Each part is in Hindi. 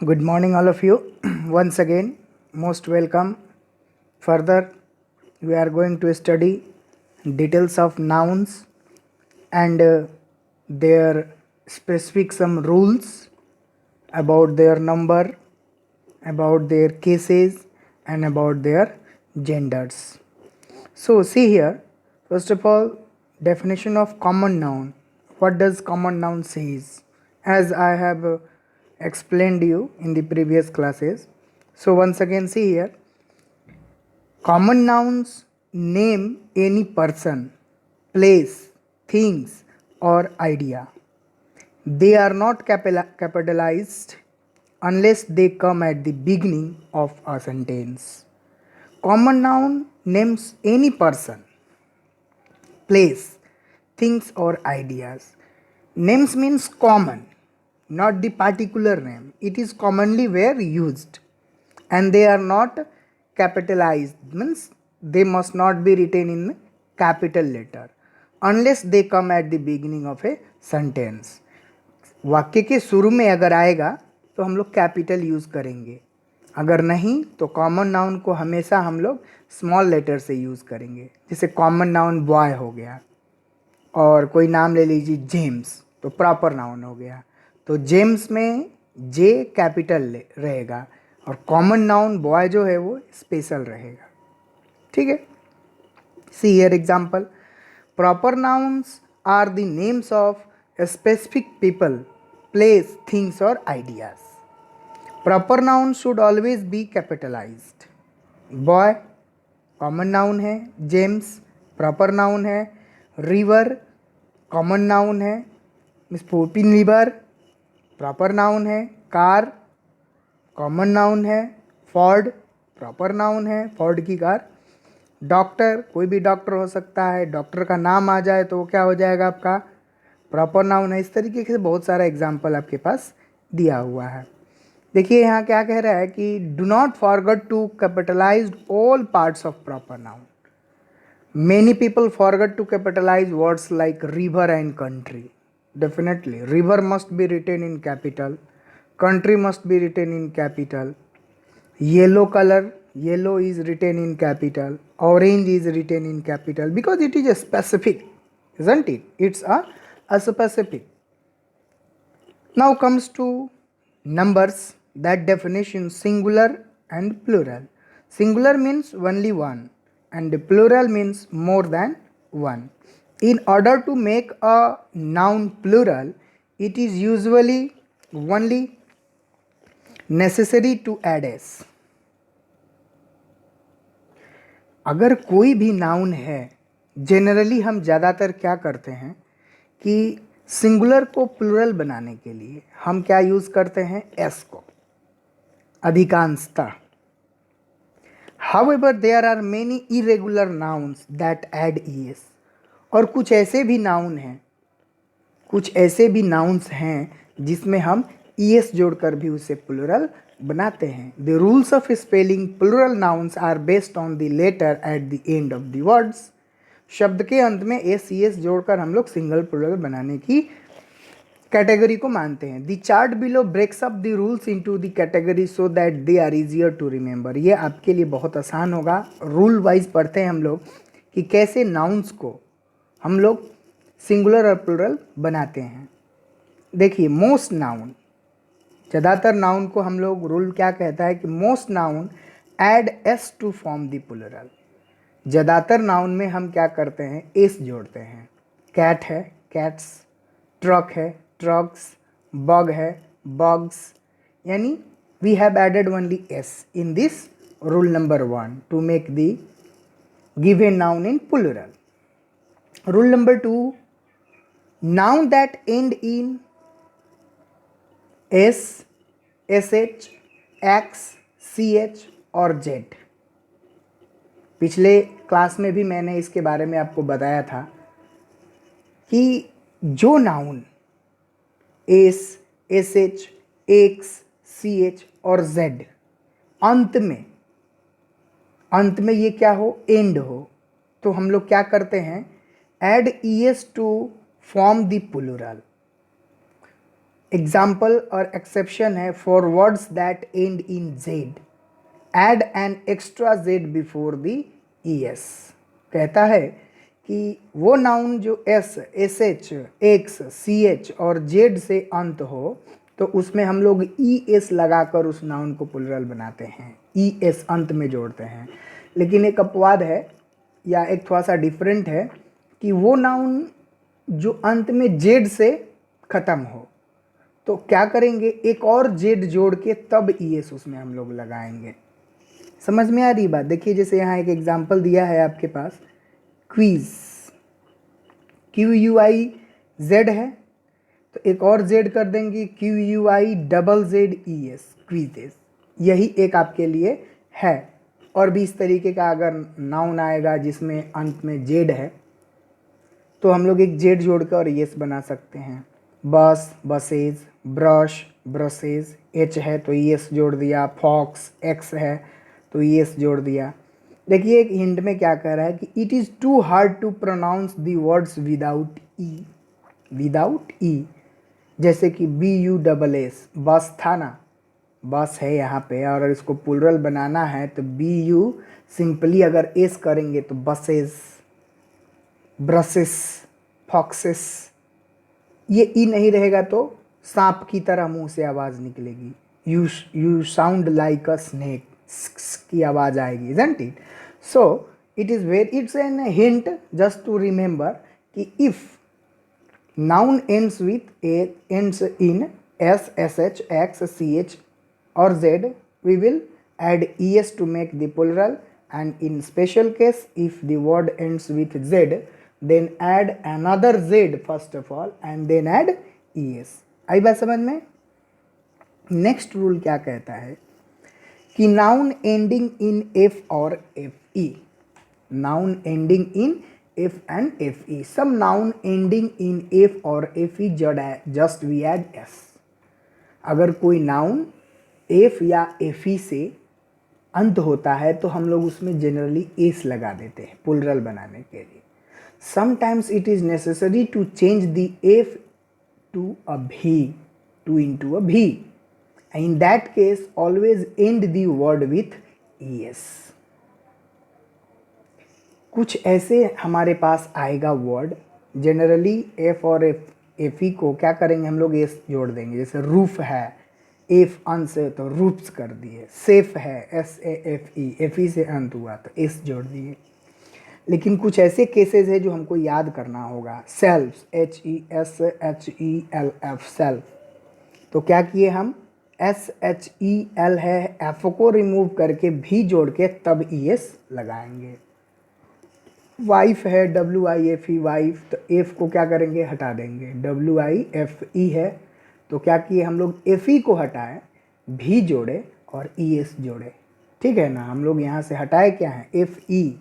Good morning, all of you. Once again, most welcome. Further, we are going to study details of nouns and their specific some rules about their number, about their cases, and about their genders. So, see here, first of all, definition of common noun. What does common noun says? As I have explained you in the previous classes. So, once again, see here, common nouns name any person, place, things, or idea. They are not capitalized unless they come at the beginning of a sentence. Common noun names any person, place, things, or ideas. Names means common, not the particular name. It is commonly where used, and they are not capitalized, means they must not be written in capital letter unless they come at the beginning of a sentence. वाक्य के शुरू में अगर आएगा तो हम लोग कैपिटल यूज़ करेंगे, अगर नहीं तो कॉमन नाउन को हमेशा हम लोग स्मॉल लेटर से यूज़ करेंगे. जैसे कॉमन नाउन बॉय हो गया, और कोई नाम ले लीजिए जेम्स, तो प्रॉपर नाउन हो गया. तो जेम्स में जे कैपिटल रहेगा और कॉमन नाउन बॉय जो है वो स्पेशल रहेगा. ठीक है. See here example. Proper nouns are the names of specific people, places, things और ideas. Proper noun should always be capitalised. Boy common noun है, जेम्स प्रॉपर नाउन है, रिवर कॉमन नाउन है, Miss Poppin river proper noun है, कार कॉमन नाउन है, फोर्ड प्रॉपर नाउन है, फोर्ड की कार. डॉक्टर कोई भी डॉक्टर हो सकता है, डॉक्टर का नाम आ जाए तो वो क्या हो जाएगा, आपका प्रॉपर नाउन है. इस तरीके से बहुत सारा एग्जाम्पल आपके पास दिया हुआ है. देखिए यहाँ क्या कह रहा है कि do not forget to capitalize all parts of proper noun. Many people forget to capitalize words like river and country. Definitely, river must be written in capital, country must be written in capital. Yellow color, yellow is written in capital, orange is written in capital because it is a specific, isn't it? It's a specific. Now comes to numbers, that definition singular and plural. Singular means only one and plural means more than one. In order to make a noun plural, it is usually only necessary to add s. अगर कोई भी नाउन है, जनरली हम ज़्यादातर क्या करते हैं कि सिंगुलर को प्लूरल बनाने के लिए हम क्या यूज़ करते हैं, एस को अधिकांशतः. However, there are many irregular nouns that add es. और कुछ ऐसे भी नाउन हैं, कुछ ऐसे भी नाउन्स हैं जिसमें हम es जोड़कर भी उसे प्लूरल बनाते हैं. The rules of spelling plural nouns are based on the letter at the end of the words. शब्द के अंत में एस es जोड़कर हम लोग सिंगल प्लूरल बनाने की कैटेगरी को मानते हैं. The chart below breaks up the rules into the category so that they are easier to remember. ये आपके लिए बहुत आसान होगा. रूल वाइज पढ़ते हैं हम लोग कि कैसे नाउन्स को हम लोग सिंगुलर और प्लूरल बनाते हैं. देखिए, मोस्ट नाउन, ज़्यादातर नाउन को हम लोग रूल क्या कहता है कि most noun add S to form the plural. ज़्यादातर नाउन में हम क्या करते हैं, एस जोड़ते हैं. कैट है, कैट्स, ट्रक है, ट्रक्स, बग है, बग्स, यानी we have added only S in this rule number 1 to make the given noun in plural. Rule number 2, noun that end in S, S H, X, C H और जेड. पिछले क्लास में भी मैंने इसके बारे में आपको बताया था कि जो noun S, S H, X, C H और जेड अंत में ये क्या हो, एंड हो, तो हम लोग क्या करते हैं, add E S to form the plural. Example और एक्सेप्शन है for words that end in Z add an extra Z before the E S. कहता है कि वो नाउन जो S, S H, X, C H और जेड से अंत हो तो उसमें हम लोग ई एस लगाकर उस नाउन को प्लुरल बनाते हैं, ई एस अंत में जोड़ते हैं। लेकिन एक अपवाद है या एक थोड़ा सा डिफरेंट है कि वो नाउन जो अंत में जेड से ख़त्म हो तो क्या करेंगे, एक और जेड जोड़ के तब ई एस उसमें हम लोग लगाएंगे। समझ में आ रही बात? देखिए जैसे यहाँ एक एग्जाम्पल दिया है आपके पास, quiz, Q U I Z है तो एक और जेड कर देंगे, Q U I double Z E S, quizzes. यही एक आपके लिए है। और भी इस तरीके का अगर नाउन आएगा जिसमें अंत में जेड है तो हम लोग एक जेड जोड़कर और यस बना सकते हैं। बस, बसेज, ब्रश, ब्रशेज, एच है तो यस जोड़ दिया, फॉक्स, एक्स है तो यस जोड़ दिया। देखिए एक हिंट में क्या कह रहा है कि it is too hard to pronounce the words without E, without E. जैसे कि बी यू डबल एस, बस था ना, बस है यहाँ पे और इसको प्लुरल बनाना है तो बी यू सिंपली अगर एस करेंगे तो बसेस, ब्रशेस, फॉक्सेस। ये ई नहीं रहेगा तो सांप की तरह मुंह से आवाज़ निकलेगी, you sound like a snake की आवाज़ आएगी, isn't it? So it is very, it's an hint just to remember कि if noun ends with a, ends in s, sh, x, ch or z, we will add es to make the plural, and in special case if the word ends with z then add another z first of all and then add es। आई बात समझ में? नेक्स्ट रूल क्या कहता है कि नाउन एंडिंग इन एफ और F E, noun ending in F and FE, some noun ending in F or FE just we add S। अगर कोई नाउन F या FE से अंत होता है तो हम लोग उसमें जनरली एस लगा देते हैं प्लुरल बनाने के लिए। Sometimes it is necessary to change the F to a V, to into a V. In that case always end the word with ES। कुछ ऐसे हमारे पास आएगा वर्ड, जनरली एफ और एफ ई को क्या करेंगे हम लोग एस जोड़ देंगे। जैसे रूफ है, एफ अंत से तो रूफ्स कर दिए। सेफ है, एस ए एफ ई से अंत हुआ तो एस जोड़ दिए। लेकिन कुछ ऐसे केसेस है जो हमको याद करना होगा। Self, H E S H E L F, self, तो क्या किए हम, एस एच ई एल है, एफ को रिमूव करके भी जोड़ के तब ई एस लगाएंगे। वाइफ है, W I F E, wife, तो एफ को क्या करेंगे, हटा देंगे। डब्ल्यू आई एफ ई है तो क्या किए हम लोग, एफ ई को हटाए, भी जोड़े और ई एस जोड़े। ठीक है ना, हम लोग यहाँ से हटाए क्या है, एफ ई।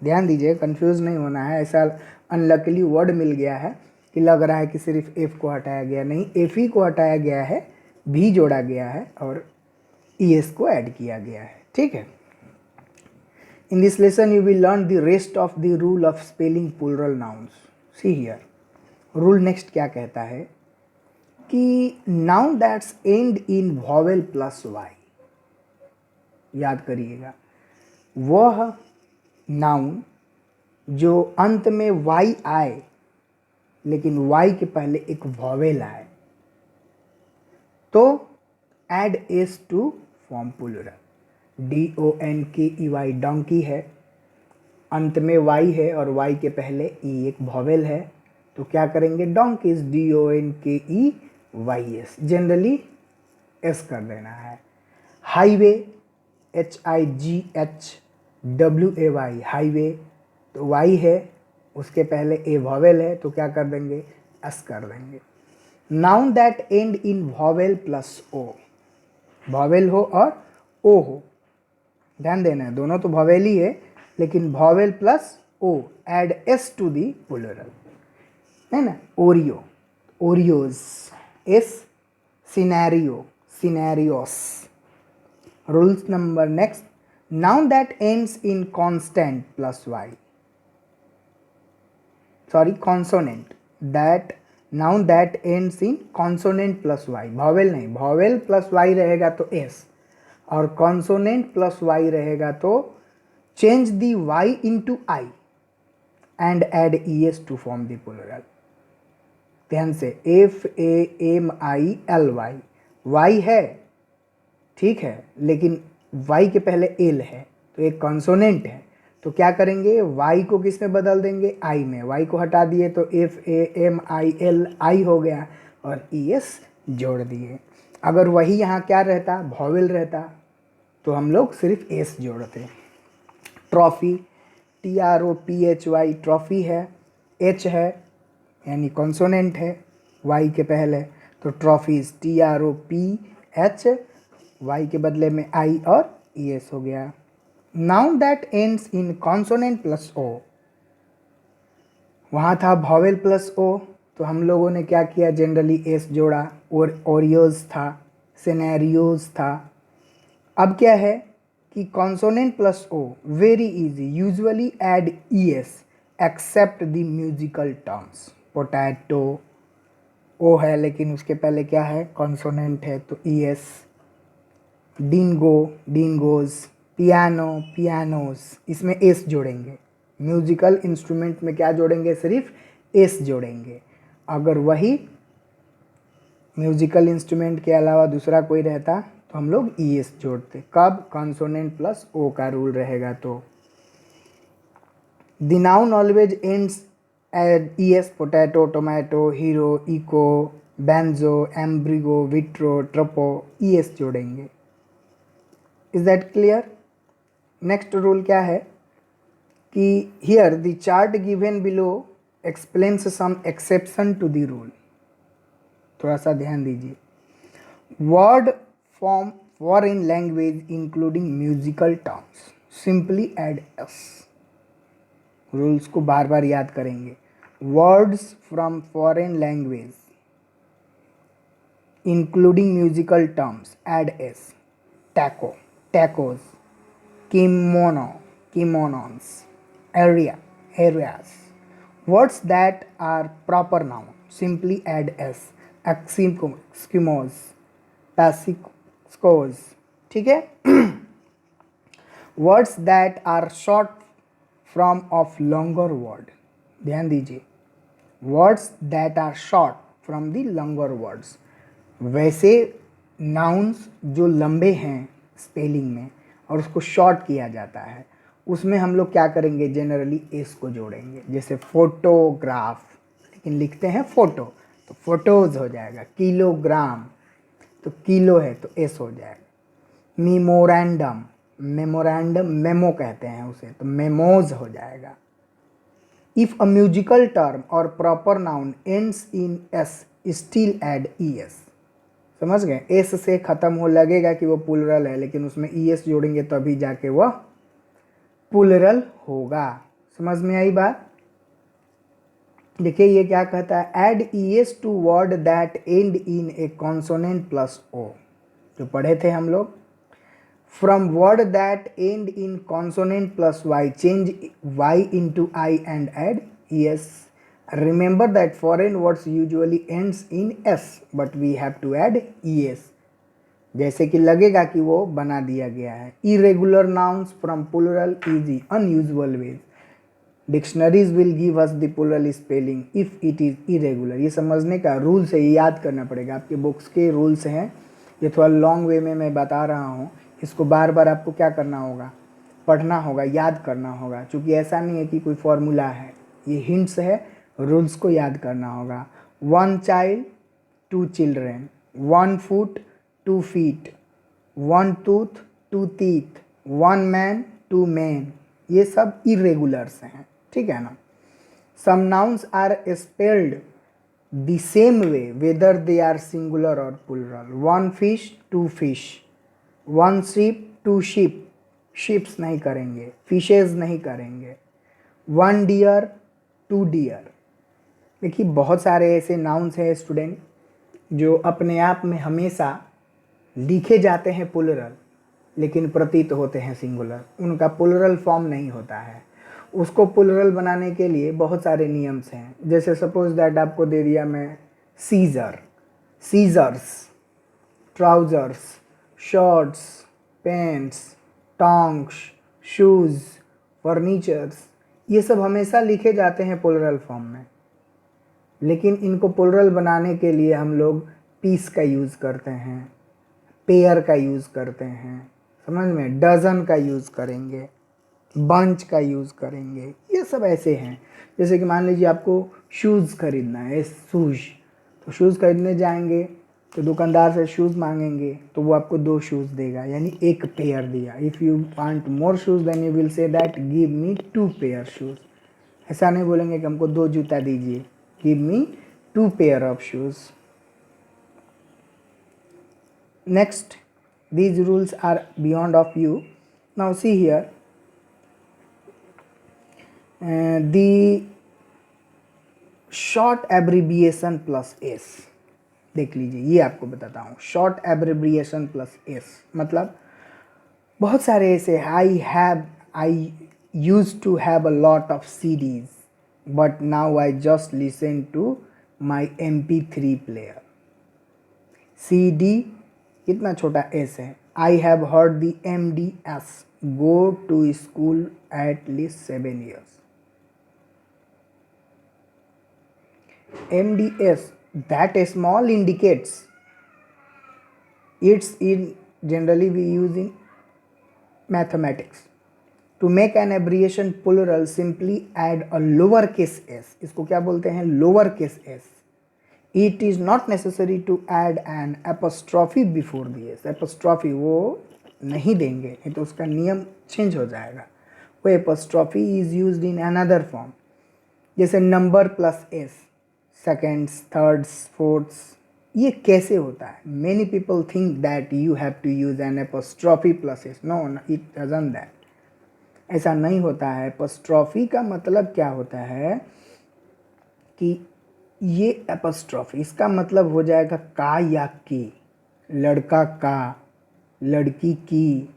ध्यान दीजिए, कंफ्यूज नहीं होना है। ऐसा अनलकीली वर्ड मिल गया है कि लग रहा है कि सिर्फ एफ को हटाया गया, नहीं, एफ ई को हटाया गया है, भी जोड़ा गया है और ई एस को ऐड किया गया है। ठीक है। In this lesson you will learn the rest of the rule of spelling plural nouns. See here, rule next क्या कहता है कि noun that's end in vowel plus y, याद करिएगा, वह noun जो अंत में y आए लेकिन y के पहले एक vowel आए तो add s to form plural। DONKEY, donkey है, अंत में y है और y के पहले e एक वॉवेल है तो क्या करेंगे, डोंकीज, DONKEYS, जनरली s कर देना है। हाईवे, HIGHWAY, हाईवे, तो y है उसके पहले ए वॉवेल है तो क्या कर देंगे, s कर देंगे। Noun that end in vowel plus o, vowel हो और o हो, ध्यान देना है, दोनों तो वॉवेल ही है लेकिन vowel plus O, add S to the plural, है ना। Oreo, Oreos, S, scenario, scenarios. Rules number next, noun that ends in constant plus Y, sorry consonant, that noun that ends in consonant plus Y, vowel नहीं, वॉवेल प्लस वाई रहेगा तो एस, और कॉन्सोनेंट प्लस वाई रहेगा तो change the Y into I and add E S to form the plural. ध्यान से, F A M I L Y, Y है ठीक है, लेकिन वाई के पहले एल है तो एक कॉन्सोनेंट है, तो क्या करेंगे, वाई को किस में बदल देंगे, आई में, वाई को हटा दिए तो F A M I L I हो गया और ई एस जोड़ दिए। अगर वही यहाँ क्या रहता, वॉवेल रहता, तो हम लोग सिर्फ एस जोड़ते। Trophy, T R O P H Y, trophy है, एच है यानी कॉन्सोनेंट है वाई के पहले, तो trophies, T R O P H, Y के बदले में आई और ई एस हो गया। Noun that ends in consonant plus O, वहाँ था वॉवेल प्लस ओ, तो हम लोगों ने क्या किया, जनरली एस जोड़ा, और ओरियोज था, सिनेरियोज था। अब क्या है कि consonant plus O very easy, usually add E S except the musical terms. Potato O है लेकिन उसके पहले क्या है, कॉन्सोनेंट है तो E S. Dingo, dingoes, piano, pianos, इसमें एस जोड़ेंगे। म्यूजिकल इंस्ट्रूमेंट में क्या जोड़ेंगे, सिर्फ एस जोड़ेंगे। अगर वही म्यूजिकल इंस्ट्रूमेंट के अलावा दूसरा कोई रहता तो हम लोग ई एस जोड़ते। कब, कॉन्सोनेंट प्लस ओ का रूल रहेगा तो। The noun always ends at E S, potato, tomato, hero, echo, banjo, embryo, veto, torpedo, E S जोड़ेंगे। Is that clear? Next rule क्या है कि here the chart given below explains some exception to the rule. थोड़ा सा ध्यान दीजिए। Word form foreign language including musical terms, simply add S. Rules को बार बार याद करेंगे। Words from foreign language including musical terms, add S. Taco, tacos, kimono, kimonos, area, areas. Words that are proper noun, simply add s. Eskimos, Pacificos, ठीक है। Words that are short from of longer word, ध्यान दीजिए, words that are short from the longer words। वैसे nouns जो लंबे हैं स्पेलिंग में और उसको शॉर्ट किया जाता है, उसमें हम लोग क्या करेंगे, जनरली एस को जोड़ेंगे। जैसे फोटोग्राफ, लेकिन लिखते हैं फोटो तो फोटोज हो जाएगा। किलोग्राम तो किलो है तो एस हो जाएगा। मेमोरेंडम, मेमोरेंडम मेमो कहते हैं उसे, तो मेमोज हो जाएगा। इफ अ म्यूजिकल टर्म और proper noun ends in S, still add E S. समझ गए, एस से ख़त्म हो, लगेगा कि वो प्लूरल है लेकिन उसमें ई एस जोड़ेंगे तभी जाके वह प्लूरल होगा। समझ में आई बात? देखिए ये क्या कहता है, add E S to word that end in a consonant plus O, जो पढ़े थे हम लोग। From word that end in consonant plus Y, change Y into I and add E S. Remember that foreign words usually ends in s, but we have to add es, जैसे कि लगेगा कि वो बना दिया गया है। Irregular nouns from plural easy unusual ways, dictionaries will give us the plural spelling if it is irregular। ये समझने का रूल से याद करना पड़ेगा, आपके बुक्स के रूल्स हैं, ये थोड़ा लॉन्ग वे में मैं बता रहा हूँ। इसको बार बार आपको क्या करना होगा, पढ़ना होगा, याद करना होगा, क्योंकि ऐसा नहीं है कि कोई फॉर्मूला है, ये हिंट्स है, रूल्स को याद करना होगा। 1 child 2 children, 1 foot 2 feet, 1 tooth 2 teeth, 1 man 2 man, ये सब इरेगुलर्स हैं, ठीक है ना। Some nouns are spelled the same way whether they are singular or plural. 1 fish 2 fish, 1 sheep 2 sheep, sheeps नहीं करेंगे, फिशेज नहीं करेंगे। 1 डियर 2 डियर। देखिए बहुत सारे ऐसे नाउन्स हैं स्टूडेंट जो अपने आप में हमेशा लिखे जाते हैं प्लूरल लेकिन प्रतीत होते हैं सिंगुलर, उनका प्लूरल फॉर्म नहीं होता है। उसको प्लूरल बनाने के लिए बहुत सारे नियम्स हैं। जैसे सपोज दैट आपको दे दिया मैं scissor, scissors, trousers, shirts, pants, tongs, shoes, furnitures, ये सब हमेशा लिखे जाते हैं प्लूरल फॉर्म में, लेकिन इनको प्लूरल बनाने के लिए हम लोग पीस का यूज़ करते हैं, पेयर का यूज़ करते हैं, समझ में, डजन का यूज़ करेंगे, बंच का यूज़ करेंगे, ये सब ऐसे हैं। जैसे कि मान लीजिए आपको शूज़ खरीदना है, शूज़, तो शूज़ खरीदने जाएंगे तो दुकानदार से शूज़ मांगेंगे तो वो आपको 2 शूज़ देगा, यानी एक पेयर दिया। If you want more shoes then you will say that give me 2 pair shoes. ऐसा नहीं बोलेंगे कि हमको 2 जूता दीजिए, give me 2 pair of shoes. Next, these rules are beyond of you. Now see here, the short abbreviation plus s, देख लीजिए, ये आपको बताता हूँ। शॉर्ट एब्रिविएशन प्लस एस मतलब बहुत सारे ऐसे, I use to have a lot of CDs but now I just listen to my MP3 player. CD कितना छोटा एस है। I have heard the MDS, go to school at least 7 years। MDS, that small indicates it's in generally we use in mathematics. To make an abbreviation plural simply add a lowercase s, इसको क्या बोलते हैं, lowercase s। It is not necessary to add an apostrophe before the s। apostrophe वो नहीं देंगे, नहीं तो उसका नियम चेंज हो जाएगा। वो apostrophe is used in another form, जैसे number plus s, seconds, thirds, fourths, ये कैसे होता है। Many people think that you have to use an apostrophe plus S, no it doesn't that, ऐसा नहीं होता है। एपोस्ट्रॉफी का मतलब क्या होता है कि ये एपोस्ट्रॉफी, इसका मतलब हो जाएगा का या की, लड़का का, लड़की की,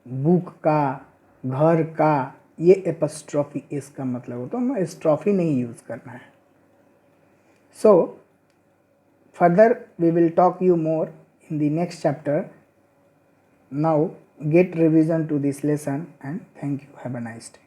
बुक का, घर का, ये एपोस्ट्रॉफी इसका मतलब हो, तो हमें एस्ट्रॉफी नहीं यूज़ करना है। So further we will talk you more in the next chapter. Now get revision to this lesson and thank you. Have a nice day.